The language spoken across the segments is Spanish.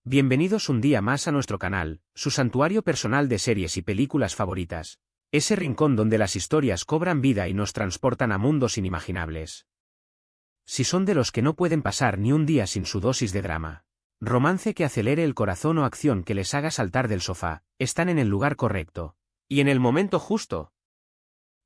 Bienvenidos un día más a nuestro canal, su santuario personal de series y películas favoritas. Ese rincón donde las historias cobran vida y nos transportan a mundos inimaginables. Si son de los que no pueden pasar ni un día sin su dosis de drama, romance que acelere el corazón o acción que les haga saltar del sofá, están en el lugar correcto. Y en el momento justo.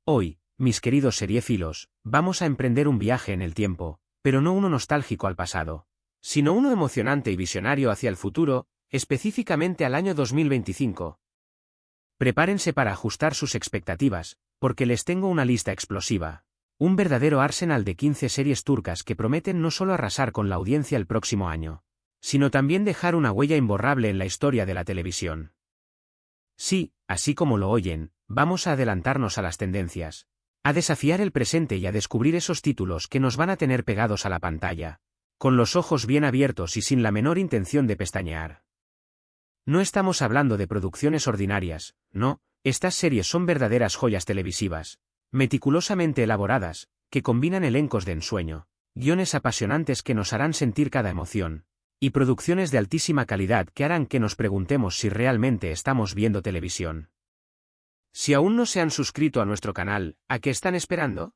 Hoy, mis queridos seriéfilos, vamos a emprender un viaje en el tiempo, pero no uno nostálgico al pasado, sino uno emocionante y visionario hacia el futuro, específicamente al año 2025. Prepárense para ajustar sus expectativas, porque les tengo una lista explosiva. Un verdadero arsenal de 15 series turcas que prometen no solo arrasar con la audiencia el próximo año, sino también dejar una huella imborrable en la historia de la televisión. Sí, así como lo oyen, vamos a adelantarnos a las tendencias, a desafiar el presente y a descubrir esos títulos que nos van a tener pegados a la pantalla, con los ojos bien abiertos y sin la menor intención de pestañear. No estamos hablando de producciones ordinarias, no, estas series son verdaderas joyas televisivas, meticulosamente elaboradas, que combinan elencos de ensueño, guiones apasionantes que nos harán sentir cada emoción, y producciones de altísima calidad que harán que nos preguntemos si realmente estamos viendo televisión. Si aún no se han suscrito a nuestro canal, ¿a qué están esperando?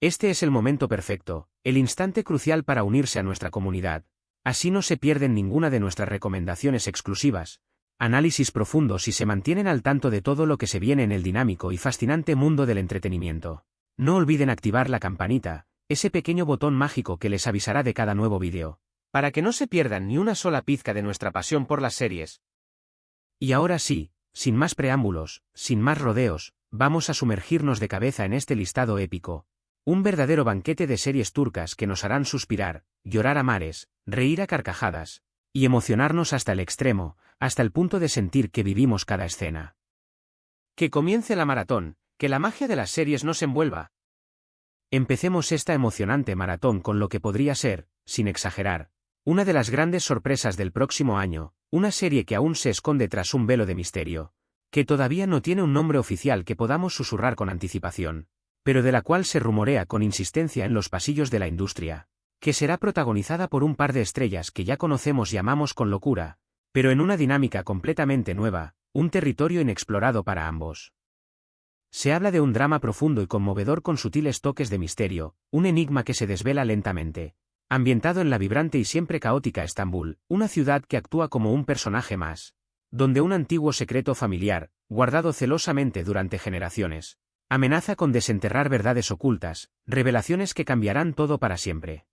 Este es el momento perfecto, el instante crucial para unirse a nuestra comunidad. Así no se pierden ninguna de nuestras recomendaciones exclusivas, análisis profundos y se mantienen al tanto de todo lo que se viene en el dinámico y fascinante mundo del entretenimiento. No olviden activar la campanita, ese pequeño botón mágico que les avisará de cada nuevo vídeo, para que no se pierdan ni una sola pizca de nuestra pasión por las series. Y ahora sí, sin más preámbulos, sin más rodeos, vamos a sumergirnos de cabeza en este listado épico. Un verdadero banquete de series turcas que nos harán suspirar, llorar a mares, reír a carcajadas, y emocionarnos hasta el extremo, hasta el punto de sentir que vivimos cada escena. Que comience la maratón, que la magia de las series nos envuelva. Empecemos esta emocionante maratón con lo que podría ser, sin exagerar, una de las grandes sorpresas del próximo año, una serie que aún se esconde tras un velo de misterio, que todavía no tiene un nombre oficial que podamos susurrar con anticipación, pero de la cual se rumorea con insistencia en los pasillos de la industria, que será protagonizada por un par de estrellas que ya conocemos y amamos con locura, pero en una dinámica completamente nueva, un territorio inexplorado para ambos. Se habla de un drama profundo y conmovedor con sutiles toques de misterio, un enigma que se desvela lentamente, ambientado en la vibrante y siempre caótica Estambul, una ciudad que actúa como un personaje más, donde un antiguo secreto familiar, guardado celosamente durante generaciones, amenaza con desenterrar verdades ocultas, revelaciones que cambiarán todo para siempre.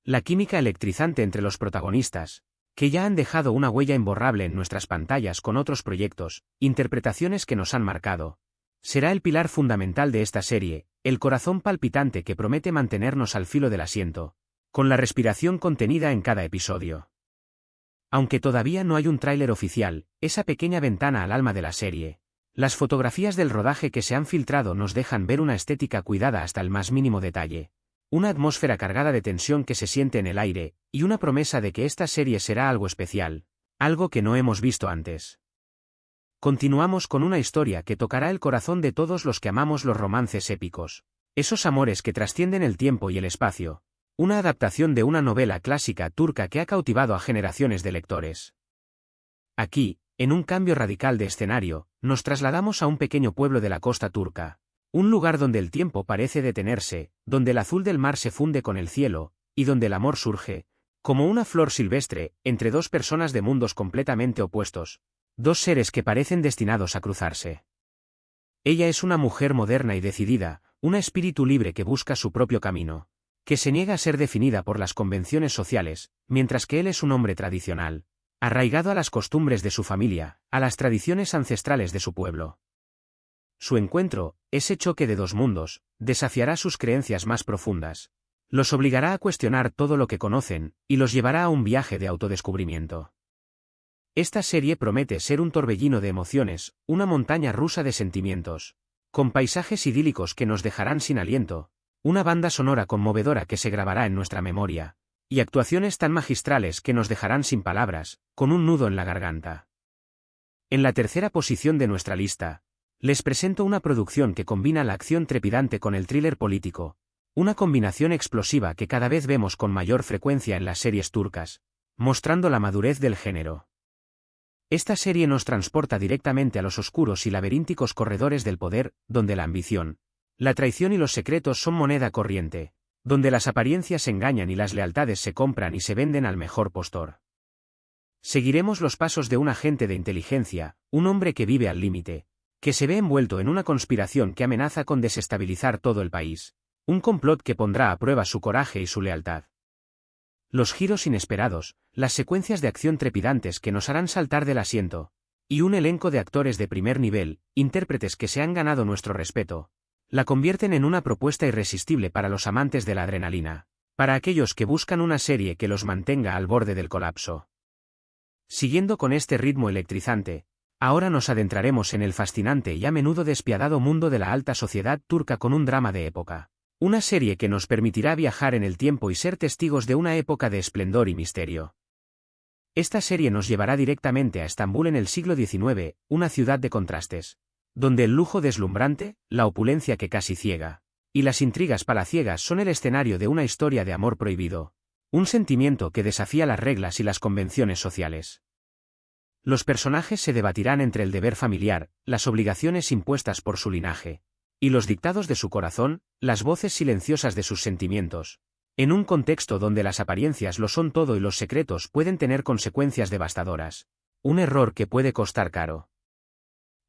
La química electrizante entre los protagonistas, que ya han dejado una huella imborrable en nuestras pantallas con otros proyectos, interpretaciones que nos han marcado, será el pilar fundamental de esta serie, el corazón palpitante que promete mantenernos al filo del asiento, con la respiración contenida en cada episodio. Aunque todavía no hay un tráiler oficial, esa pequeña ventana al alma de la serie, las fotografías del rodaje que se han filtrado nos dejan ver una estética cuidada hasta el más mínimo detalle, una atmósfera cargada de tensión que se siente en el aire, y una promesa de que esta serie será algo especial, algo que no hemos visto antes. Continuamos con una historia que tocará el corazón de todos los que amamos los romances épicos, esos amores que trascienden el tiempo y el espacio, una adaptación de una novela clásica turca que ha cautivado a generaciones de lectores. Aquí, en un cambio radical de escenario, nos trasladamos a un pequeño pueblo de la costa turca, un lugar donde el tiempo parece detenerse, donde el azul del mar se funde con el cielo, y donde el amor surge, como una flor silvestre, entre dos personas de mundos completamente opuestos, dos seres que parecen destinados a cruzarse. Ella es una mujer moderna y decidida, un espíritu libre que busca su propio camino, que se niega a ser definida por las convenciones sociales, mientras que él es un hombre tradicional, arraigado a las costumbres de su familia, a las tradiciones ancestrales de su pueblo. Su encuentro, ese choque de dos mundos, desafiará sus creencias más profundas, los obligará a cuestionar todo lo que conocen, y los llevará a un viaje de autodescubrimiento. Esta serie promete ser un torbellino de emociones, una montaña rusa de sentimientos, con paisajes idílicos que nos dejarán sin aliento, una banda sonora conmovedora que se grabará en nuestra memoria, y actuaciones tan magistrales que nos dejarán sin palabras, con un nudo en la garganta. En la tercera posición de nuestra lista, les presento una producción que combina la acción trepidante con el thriller político, una combinación explosiva que cada vez vemos con mayor frecuencia en las series turcas, mostrando la madurez del género. Esta serie nos transporta directamente a los oscuros y laberínticos corredores del poder, donde la ambición, la traición y los secretos son moneda corriente, donde las apariencias se engañan y las lealtades se compran y se venden al mejor postor. Seguiremos los pasos de un agente de inteligencia, un hombre que vive al límite, que se ve envuelto en una conspiración que amenaza con desestabilizar todo el país, un complot que pondrá a prueba su coraje y su lealtad. Los giros inesperados, las secuencias de acción trepidantes que nos harán saltar del asiento, y un elenco de actores de primer nivel, intérpretes que se han ganado nuestro respeto, la convierten en una propuesta irresistible para los amantes de la adrenalina, para aquellos que buscan una serie que los mantenga al borde del colapso. Siguiendo con este ritmo electrizante, ahora nos adentraremos en el fascinante y a menudo despiadado mundo de la alta sociedad turca con un drama de época. Una serie que nos permitirá viajar en el tiempo y ser testigos de una época de esplendor y misterio. Esta serie nos llevará directamente a Estambul en el siglo XIX, una ciudad de contrastes, donde el lujo deslumbrante, la opulencia que casi ciega, y las intrigas palaciegas son el escenario de una historia de amor prohibido, un sentimiento que desafía las reglas y las convenciones sociales. Los personajes se debatirán entre el deber familiar, las obligaciones impuestas por su linaje, y los dictados de su corazón, las voces silenciosas de sus sentimientos, en un contexto donde las apariencias lo son todo y los secretos pueden tener consecuencias devastadoras, un error que puede costar caro.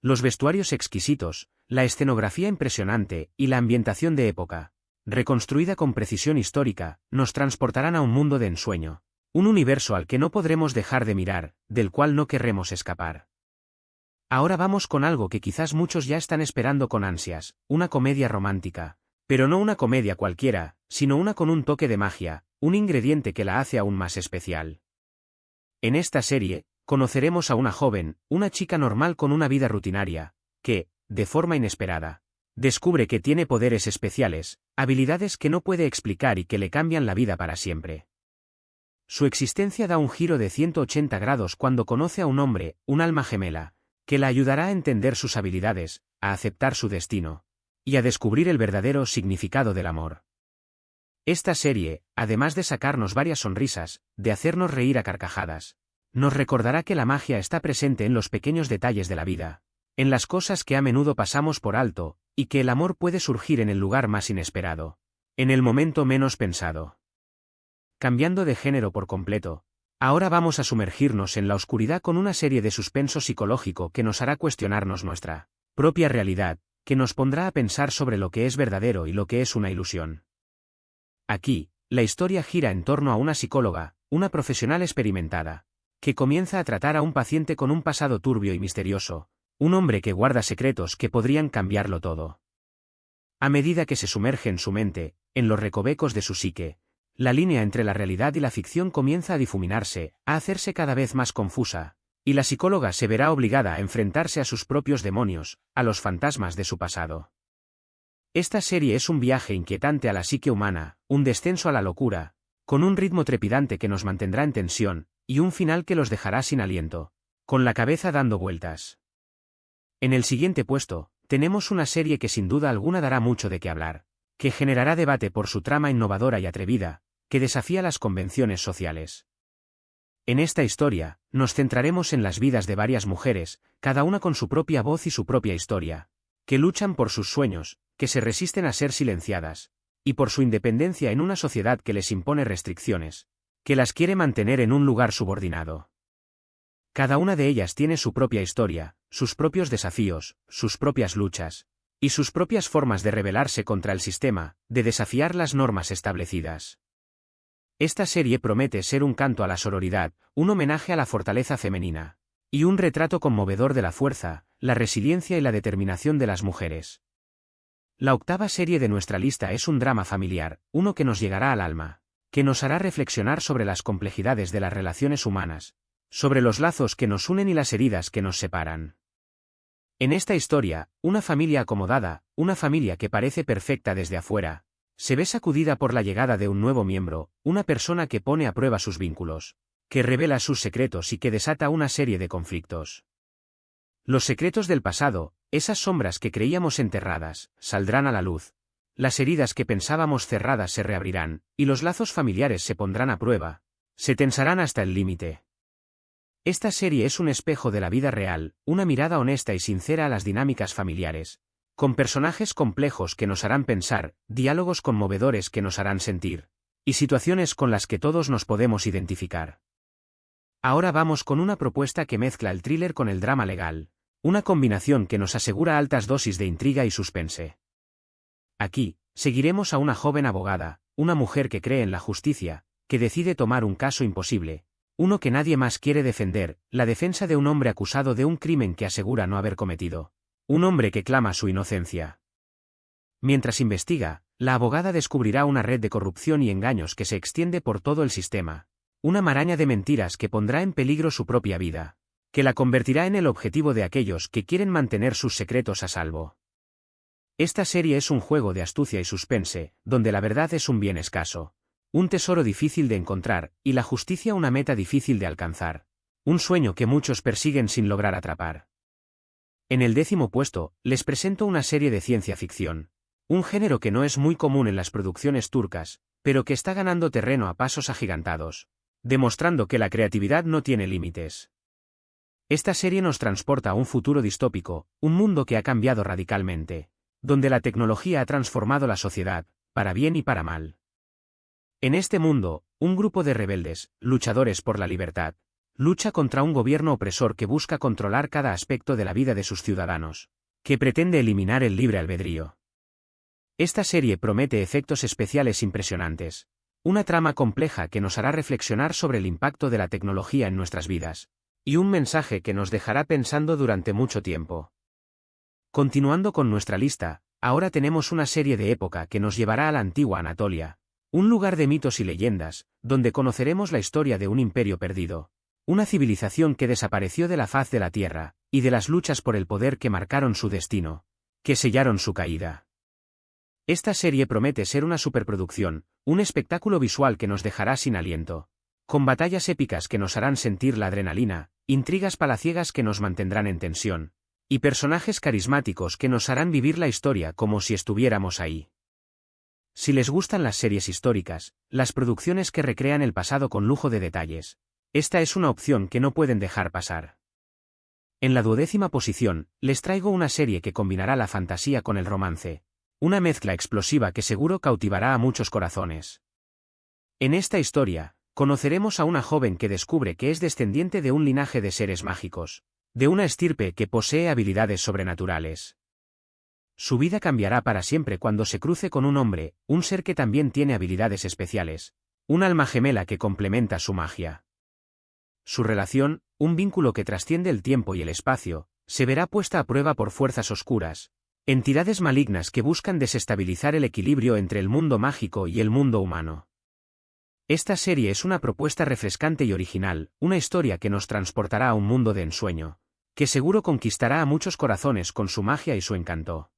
Los vestuarios exquisitos, la escenografía impresionante y la ambientación de época, reconstruida con precisión histórica, nos transportarán a un mundo de ensueño, un universo al que no podremos dejar de mirar, del cual no querremos escapar. Ahora vamos con algo que quizás muchos ya están esperando con ansias, una comedia romántica, pero no una comedia cualquiera, sino una con un toque de magia, un ingrediente que la hace aún más especial. En esta serie, conoceremos a una joven, una chica normal con una vida rutinaria, que, de forma inesperada, descubre que tiene poderes especiales, habilidades que no puede explicar y que le cambian la vida para siempre. Su existencia da un giro de 180 grados cuando conoce a un hombre, un alma gemela, que la ayudará a entender sus habilidades, a aceptar su destino, y a descubrir el verdadero significado del amor. Esta serie, además de sacarnos varias sonrisas, de hacernos reír a carcajadas, nos recordará que la magia está presente en los pequeños detalles de la vida, en las cosas que a menudo pasamos por alto, y que el amor puede surgir en el lugar más inesperado, en el momento menos pensado. Cambiando de género por completo, ahora vamos a sumergirnos en la oscuridad con una serie de suspenso psicológico que nos hará cuestionarnos nuestra propia realidad, que nos pondrá a pensar sobre lo que es verdadero y lo que es una ilusión. Aquí, la historia gira en torno a una psicóloga, una profesional experimentada, que comienza a tratar a un paciente con un pasado turbio y misterioso, un hombre que guarda secretos que podrían cambiarlo todo. A medida que se sumerge en su mente, en los recovecos de su psique, la línea entre la realidad y la ficción comienza a difuminarse, a hacerse cada vez más confusa, y la psicóloga se verá obligada a enfrentarse a sus propios demonios, a los fantasmas de su pasado. Esta serie es un viaje inquietante a la psique humana, un descenso a la locura, con un ritmo trepidante que nos mantendrá en tensión, y un final que los dejará sin aliento, con la cabeza dando vueltas. En el siguiente puesto, tenemos una serie que sin duda alguna dará mucho de qué hablar, que generará debate por su trama innovadora y atrevida, que desafía las convenciones sociales. En esta historia, nos centraremos en las vidas de varias mujeres, cada una con su propia voz y su propia historia, que luchan por sus sueños, que se resisten a ser silenciadas, y por su independencia en una sociedad que les impone restricciones, que las quiere mantener en un lugar subordinado. Cada una de ellas tiene su propia historia, sus propios desafíos, sus propias luchas, y sus propias formas de rebelarse contra el sistema, de desafiar las normas establecidas. Esta serie promete ser un canto a la sororidad, un homenaje a la fortaleza femenina, y un retrato conmovedor de la fuerza, la resiliencia y la determinación de las mujeres. La octava serie de nuestra lista es un drama familiar, uno que nos llegará al alma, que nos hará reflexionar sobre las complejidades de las relaciones humanas, sobre los lazos que nos unen y las heridas que nos separan. En esta historia, una familia acomodada, una familia que parece perfecta desde afuera, se ve sacudida por la llegada de un nuevo miembro, una persona que pone a prueba sus vínculos, que revela sus secretos y que desata una serie de conflictos. Los secretos del pasado, esas sombras que creíamos enterradas, saldrán a la luz. Las heridas que pensábamos cerradas se reabrirán, y los lazos familiares se pondrán a prueba, Se tensarán hasta el límite. Esta serie es un espejo de la vida real, una mirada honesta y sincera a las dinámicas familiares, con personajes complejos que nos harán pensar, diálogos conmovedores que nos harán sentir, y situaciones con las que todos nos podemos identificar. Ahora vamos con una propuesta que mezcla el thriller con el drama legal, una combinación que nos asegura altas dosis de intriga y suspense. Aquí, seguiremos a una joven abogada, una mujer que cree en la justicia, que decide tomar un caso imposible, uno que nadie más quiere defender, la defensa de un hombre acusado de un crimen que asegura no haber cometido. Un hombre que clama su inocencia. Mientras investiga, la abogada descubrirá una red de corrupción y engaños que se extiende por todo el sistema. Una maraña de mentiras que pondrá en peligro su propia vida, que la convertirá en el objetivo de aquellos que quieren mantener sus secretos a salvo. Esta serie es un juego de astucia y suspense, donde la verdad es un bien escaso, un tesoro difícil de encontrar, y la justicia una meta difícil de alcanzar. Un sueño que muchos persiguen sin lograr atrapar. En el 10º puesto, les presento una serie de ciencia ficción. Un género que no es muy común en las producciones turcas, pero que está ganando terreno a pasos agigantados, demostrando que la creatividad no tiene límites. Esta serie nos transporta a un futuro distópico, un mundo que ha cambiado radicalmente, donde la tecnología ha transformado la sociedad, para bien y para mal. En este mundo, un grupo de rebeldes, luchadores por la libertad, lucha contra un gobierno opresor que busca controlar cada aspecto de la vida de sus ciudadanos, que pretende eliminar el libre albedrío. Esta serie promete efectos especiales impresionantes, una trama compleja que nos hará reflexionar sobre el impacto de la tecnología en nuestras vidas, y un mensaje que nos dejará pensando durante mucho tiempo. Continuando con nuestra lista, ahora tenemos una serie de época que nos llevará a la antigua Anatolia, un lugar de mitos y leyendas, donde conoceremos la historia de un imperio perdido, una civilización que desapareció de la faz de la tierra, y de las luchas por el poder que marcaron su destino, que sellaron su caída. Esta serie promete ser una superproducción, un espectáculo visual que nos dejará sin aliento, con batallas épicas que nos harán sentir la adrenalina, intrigas palaciegas que nos mantendrán en tensión, y personajes carismáticos que nos harán vivir la historia como si estuviéramos ahí. Si les gustan las series históricas, las producciones que recrean el pasado con lujo de detalles, esta es una opción que no pueden dejar pasar. En la 12ª posición, les traigo una serie que combinará la fantasía con el romance, una mezcla explosiva que seguro cautivará a muchos corazones. En esta historia, conoceremos a una joven que descubre que es descendiente de un linaje de seres mágicos, de una estirpe que posee habilidades sobrenaturales. Su vida cambiará para siempre cuando se cruce con un hombre, un ser que también tiene habilidades especiales, un alma gemela que complementa su magia. Su relación, un vínculo que trasciende el tiempo y el espacio, se verá puesta a prueba por fuerzas oscuras, entidades malignas que buscan desestabilizar el equilibrio entre el mundo mágico y el mundo humano. Esta serie es una propuesta refrescante y original, una historia que nos transportará a un mundo de ensueño, que seguro conquistará a muchos corazones con su magia y su encanto.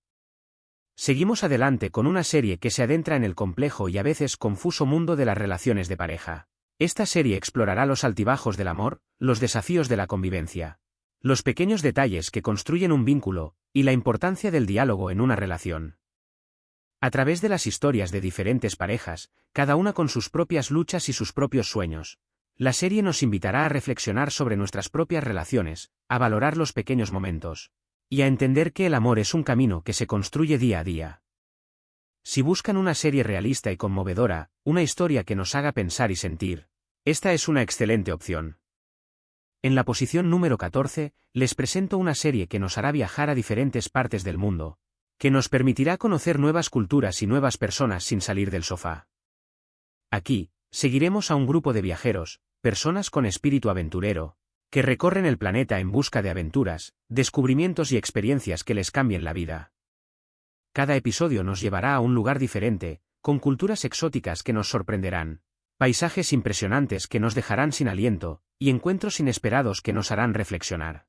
Seguimos adelante con una serie que se adentra en el complejo y a veces confuso mundo de las relaciones de pareja. Esta serie explorará los altibajos del amor, los desafíos de la convivencia, los pequeños detalles que construyen un vínculo, y la importancia del diálogo en una relación. A través de las historias de diferentes parejas, cada una con sus propias luchas y sus propios sueños, la serie nos invitará a reflexionar sobre nuestras propias relaciones, a valorar los pequeños momentos, y a entender que el amor es un camino que se construye día a día. Si buscan una serie realista y conmovedora, una historia que nos haga pensar y sentir, esta es una excelente opción. En la posición número 14, les presento una serie que nos hará viajar a diferentes partes del mundo, que nos permitirá conocer nuevas culturas y nuevas personas sin salir del sofá. Aquí, seguiremos a un grupo de viajeros, personas con espíritu aventurero, que recorren el planeta en busca de aventuras, descubrimientos y experiencias que les cambien la vida. Cada episodio nos llevará a un lugar diferente, con culturas exóticas que nos sorprenderán, paisajes impresionantes que nos dejarán sin aliento, y encuentros inesperados que nos harán reflexionar.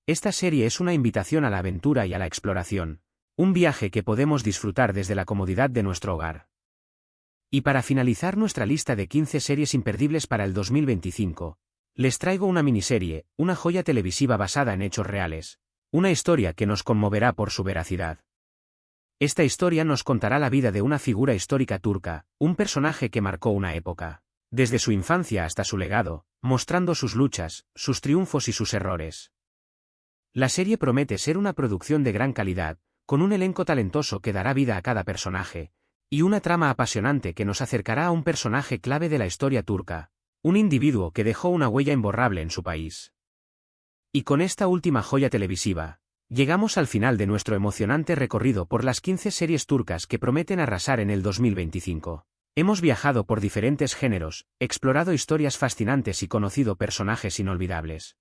Esta serie es una invitación a la aventura y a la exploración, un viaje que podemos disfrutar desde la comodidad de nuestro hogar. Y para finalizar nuestra lista de 15 series imperdibles para el 2025, les traigo una miniserie, una joya televisiva basada en hechos reales, una historia que nos conmoverá por su veracidad. Esta historia nos contará la vida de una figura histórica turca, un personaje que marcó una época. desde su infancia hasta su legado, mostrando sus luchas, sus triunfos y sus errores. La serie promete ser una producción de gran calidad, con un elenco talentoso que dará vida a cada personaje, y una trama apasionante que nos acercará a un personaje clave de la historia turca, un individuo que dejó una huella imborrable en su país. Y con esta última joya televisiva, llegamos al final de nuestro emocionante recorrido por las 15 series turcas que prometen arrasar en el 2025. Hemos viajado por diferentes géneros, explorado historias fascinantes y conocido personajes inolvidables.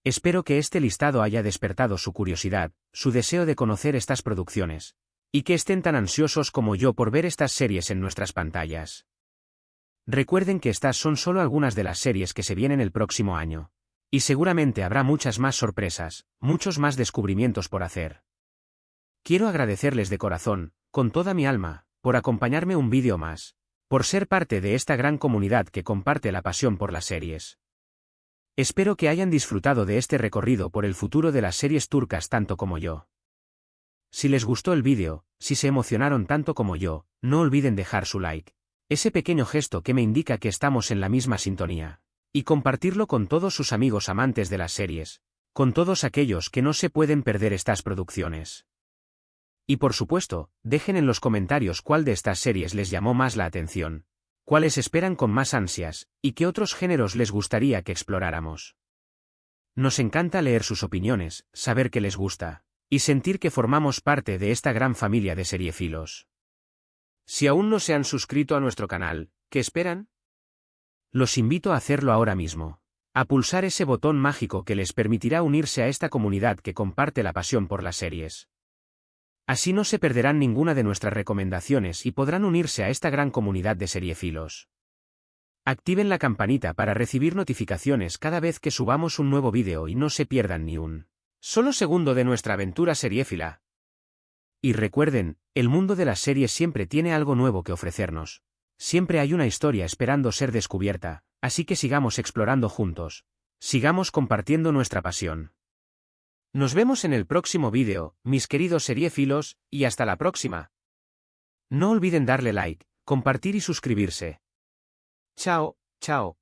Espero que este listado haya despertado su curiosidad, su deseo de conocer estas producciones, y que estén tan ansiosos como yo por ver estas series en nuestras pantallas. Recuerden que estas son solo algunas de las series que se vienen el próximo año. Y seguramente habrá muchas más sorpresas, muchos más descubrimientos por hacer. Quiero agradecerles de corazón, con toda mi alma, por acompañarme un vídeo más, por ser parte de esta gran comunidad que comparte la pasión por las series. Espero que hayan disfrutado de este recorrido por el futuro de las series turcas tanto como yo. Si les gustó el vídeo, si se emocionaron tanto como yo, no olviden dejar su like, ese pequeño gesto que me indica que estamos en la misma sintonía, y compartirlo con todos sus amigos amantes de las series, con todos aquellos que no se pueden perder estas producciones. Y por supuesto, dejen en los comentarios cuál de estas series les llamó más la atención, cuáles esperan con más ansias, y qué otros géneros les gustaría que exploráramos. Nos encanta leer sus opiniones, saber que les gusta, y sentir que formamos parte de esta gran familia de seriéfilos. Si aún no se han suscrito a nuestro canal, ¿qué esperan? Los invito a hacerlo ahora mismo, a pulsar ese botón mágico que les permitirá unirse a esta comunidad que comparte la pasión por las series. Así no se perderán ninguna de nuestras recomendaciones y podrán unirse a esta gran comunidad de seriéfilos. Activen la campanita para recibir notificaciones cada vez que subamos un nuevo vídeo y no se pierdan ni un solo segundo de nuestra aventura seriéfila. Y recuerden, el mundo de las series siempre tiene algo nuevo que ofrecernos. Siempre hay una historia esperando ser descubierta, así que sigamos explorando juntos. Sigamos compartiendo nuestra pasión. Nos vemos en el próximo vídeo, mis queridos seriéfilos, y hasta la próxima. No olviden darle like, compartir y suscribirse. Chao, chao.